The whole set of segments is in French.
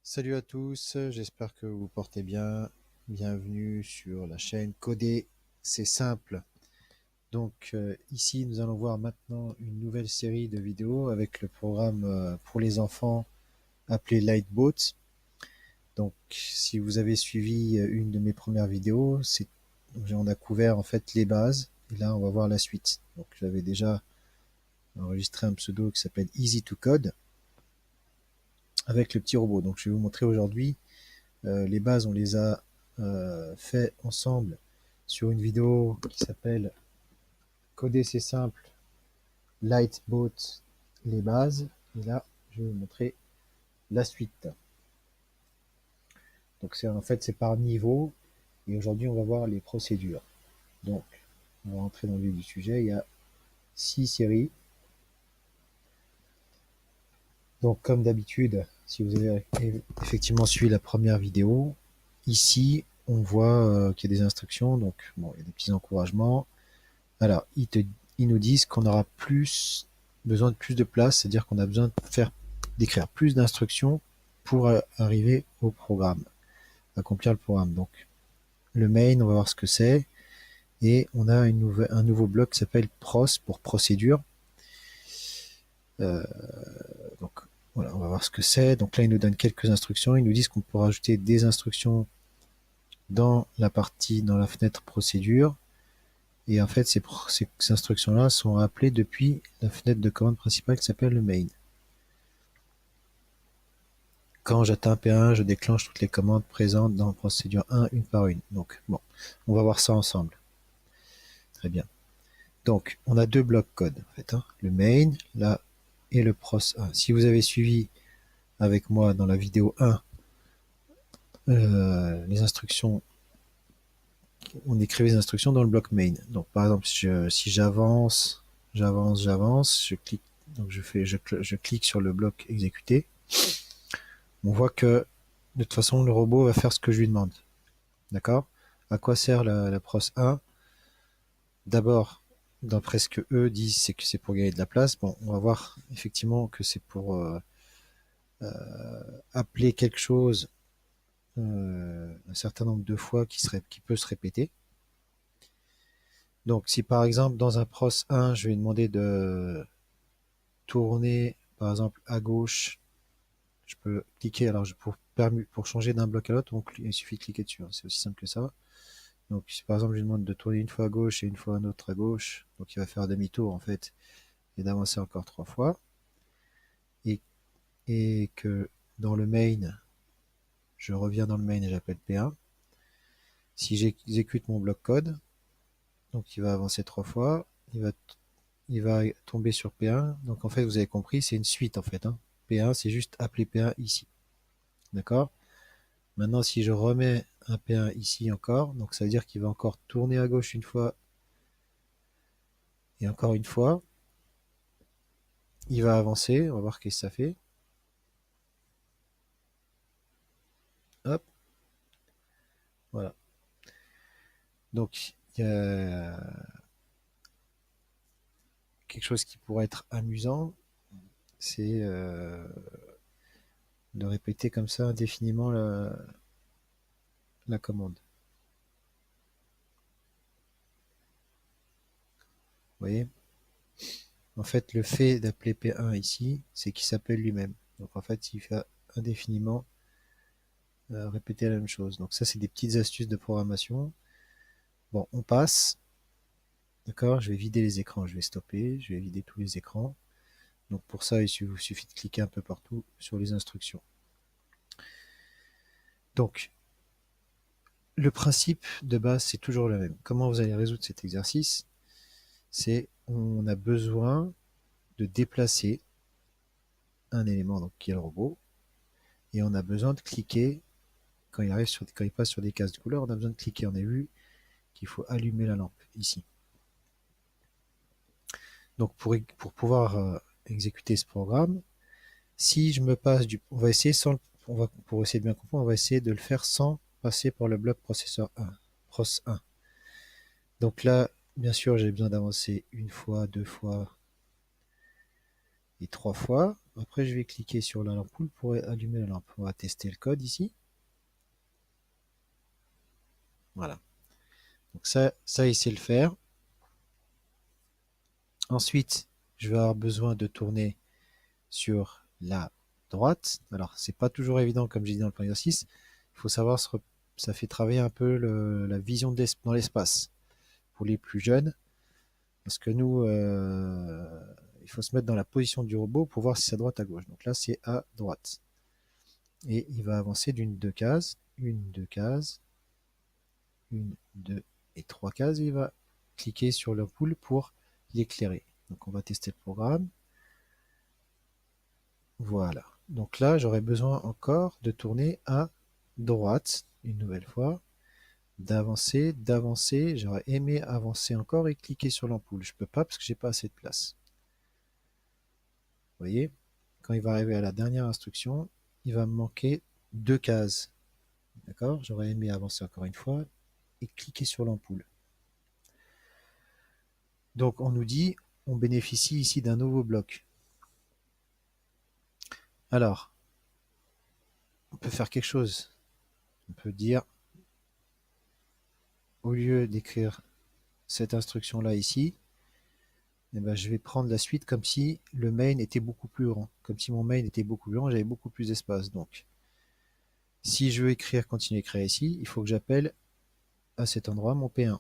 Salut à tous, j'espère que vous portez bien. Bienvenue sur la chaîne Coder, c'est simple. Ici, nous allons voir maintenant une nouvelle série de vidéos avec le programme pour les enfants appelé Lightboat. Donc, si vous avez suivi une de mes premières vidéos, on a couvert en fait les bases et là, on va voir la suite. Donc, j'avais déjà enregistré un pseudo qui s'appelle Easy to Code avec le petit robot. Donc, je vais vous montrer aujourd'hui. Les bases, on les a fait ensemble sur une vidéo qui s'appelle Coder c'est simple, Lightboat, les bases. Et là, je vais vous montrer la suite. Donc c'est par niveau. Et aujourd'hui, on va voir les procédures. Donc, on va rentrer dans le vif du sujet. Il y a 6 séries. Donc, comme d'habitude, si vous avez effectivement suivi la première vidéo, ici, on voit qu'il y a des instructions. Donc, bon, il y a des petits encouragements. Alors, ils nous disent qu'on aura besoin de plus de place, c'est-à-dire qu'on a besoin d'écrire plus d'instructions pour arriver au programme, accomplir le programme. Donc, le main, on va voir ce que c'est, et on a un nouveau bloc qui s'appelle pros pour procédure. Euh, donc, voilà, on va voir ce que c'est. Donc là, ils nous donnent quelques instructions. Ils nous disent qu'on peut rajouter des instructions dans la fenêtre procédure. Et en fait, ces instructions-là sont appelées depuis la fenêtre de commande principale qui s'appelle le main. Quand j'atteins P1, je déclenche toutes les commandes présentes dans procédure 1, une par une. Donc, bon, on va voir ça ensemble. Très bien. Donc, on a deux blocs code, en fait, hein, le main, là, et le pros1. Si vous avez suivi avec moi dans la vidéo 1, les instructions, on écrivait les instructions dans le bloc main. Donc, par exemple, si j'avance, je clique, donc je clique sur le bloc exécuter. On voit que, de toute façon, le robot va faire ce que je lui demande. D'accord? À quoi sert la pros 1? D'abord, d'après ce que eux disent, c'est que c'est pour gagner de la place. Bon, on va voir effectivement que c'est pour appeler quelque chose un certain nombre de fois qui peut se répéter. Donc, si par exemple, dans un pros 1, je vais demander de tourner, par exemple, à gauche, je peux cliquer, alors pour changer d'un bloc à l'autre, il suffit de cliquer dessus, hein, c'est aussi simple que ça. Donc, si par exemple, je lui demande de tourner une fois à gauche et une fois une autre à gauche, donc il va faire demi-tour en fait, et d'avancer encore 3 fois, et, et que dans le main, je reviens dans le main et j'appelle P1. Si j'exécute mon bloc code, donc il va avancer 3 fois, il va tomber sur P1. Donc en fait, vous avez compris, c'est une suite en fait, hein. P1, c'est juste appeler P1 ici. D'accord? Maintenant, si je remets un P1 ici encore, donc ça veut dire qu'il va encore tourner à gauche une fois et encore une fois. Il va avancer, on va voir ce que ça fait. Hop, voilà. Donc, il y a quelque chose qui pourrait être amusant, c'est de répéter comme ça indéfiniment la commande. Vous voyez? En fait, le fait d'appeler P1 ici, c'est qu'il s'appelle lui-même. Donc en fait, il fait indéfiniment répéter la même chose. Donc ça, c'est des petites astuces de programmation. Bon, on passe. D'accord? Je vais vider les écrans. Je vais stopper. Je vais vider tous les écrans. Donc pour ça, vous suffit de cliquer un peu partout sur les instructions. Donc, le principe de base, c'est toujours le même. Comment vous allez résoudre cet exercice? C'est on a besoin de déplacer un élément, donc qui est le robot, et on a besoin de cliquer quand il passe sur des cases de couleur, on a besoin de cliquer. On a vu qu'il faut allumer la lampe ici. Donc pour pouvoir exécuter ce programme, si je me passe on va essayer pour essayer de bien comprendre, on va essayer de le faire sans passer par le bloc processeur 1, pros 1. Donc là, bien sûr, j'ai besoin d'avancer une fois, deux fois et trois fois. après je vais cliquer sur l'ampoule pour allumer la lampe. On va tester le code ici. Voilà. Donc ça il sait le faire. Ensuite, je vais avoir besoin de tourner sur la droite. Alors, c'est pas toujours évident, comme j'ai dit dans le premier exercice. Il faut savoir, ça fait travailler un peu la vision dans l'espace pour les plus jeunes. Parce que nous, il faut se mettre dans la position du robot pour voir si c'est à droite, à gauche. Donc là, c'est à droite. Et il va avancer d'une, deux cases, une, deux cases, une, deux et trois cases. Et il va cliquer sur l'ampoule pour l'éclairer. Donc on va tester le programme. Voilà. Donc là, j'aurais besoin encore de tourner à droite une nouvelle fois, d'avancer, d'avancer. J'aurais aimé avancer encore et cliquer sur l'ampoule. Je peux pas parce que j'ai pas assez de place. Vous voyez, quand il va arriver à la dernière instruction, il va me manquer deux cases. D'accord? J'aurais aimé avancer encore une fois et cliquer sur l'ampoule. Donc on nous dit, on bénéficie ici d'un nouveau bloc. Alors, on peut faire quelque chose. On peut dire, au lieu d'écrire cette instruction-là ici, eh ben, je vais prendre la suite comme si le main était beaucoup plus grand. Comme si mon main était beaucoup plus grand, j'avais beaucoup plus d'espace. Donc, si je veux écrire, continuer à écrire ici, il faut que j'appelle à cet endroit mon P1.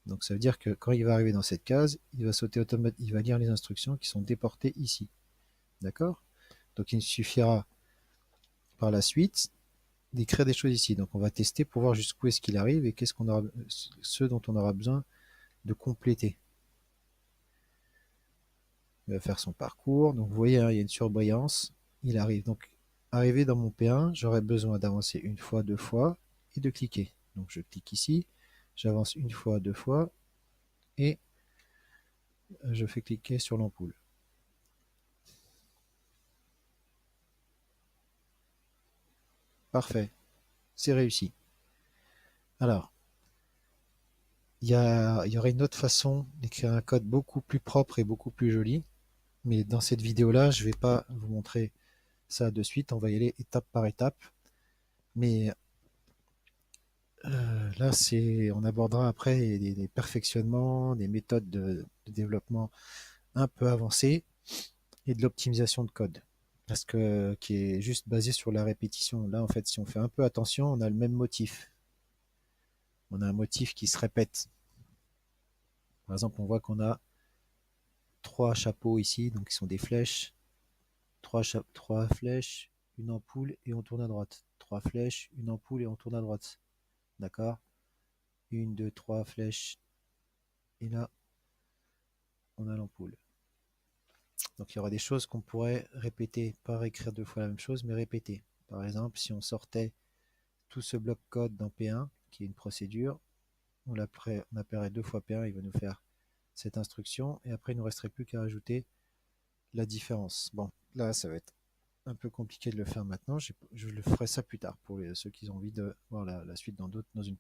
Donc ça veut dire que quand il va arriver dans cette case, il va sauter automatiquement, il va lire les instructions qui sont déportées ici. D'accord? Donc il suffira par la suite d'écrire des choses ici. Donc on va tester pour voir jusqu'où est-ce qu'il arrive et qu'est-ce qu'on aura, ce dont on aura besoin de compléter. Il va faire son parcours. Donc vous voyez, hein, il y a une surbrillance. Il arrive. Donc arrivé dans mon P1, j'aurai besoin d'avancer une fois, deux fois et de cliquer. Donc je clique ici, j'avance une fois, deux fois et je fais cliquer sur l'ampoule. Parfait, c'est réussi. Alors, il y aurait une autre façon d'écrire un code beaucoup plus propre et beaucoup plus joli. Mais dans cette vidéo-là, je ne vais pas vous montrer ça de suite. On va y aller étape par étape. Mais là, on abordera après des perfectionnements, des méthodes de développement un peu avancées et de l'optimisation de code. Parce que qui est juste basé sur la répétition. Là, en fait, si on fait un peu attention, on a le même motif. On a un motif qui se répète. Par exemple, on voit qu'on a trois chapeaux ici, donc qui sont des flèches. Trois flèches, une ampoule et on tourne à droite. Trois flèches, une ampoule et on tourne à droite. D'accord? Une, deux, trois flèches. Et là, on a l'ampoule. Donc il y aura des choses qu'on pourrait répéter, pas réécrire deux fois la même chose, mais répéter. Par exemple, si on sortait tout ce bloc code dans P1, qui est une procédure, on appellerait deux fois P1, il va nous faire cette instruction, et après il ne nous resterait plus qu'à ajouter la différence. Bon, là ça va être un peu compliqué de le faire maintenant, je le ferai ça plus tard pour ceux qui ont envie de voir la suite dans une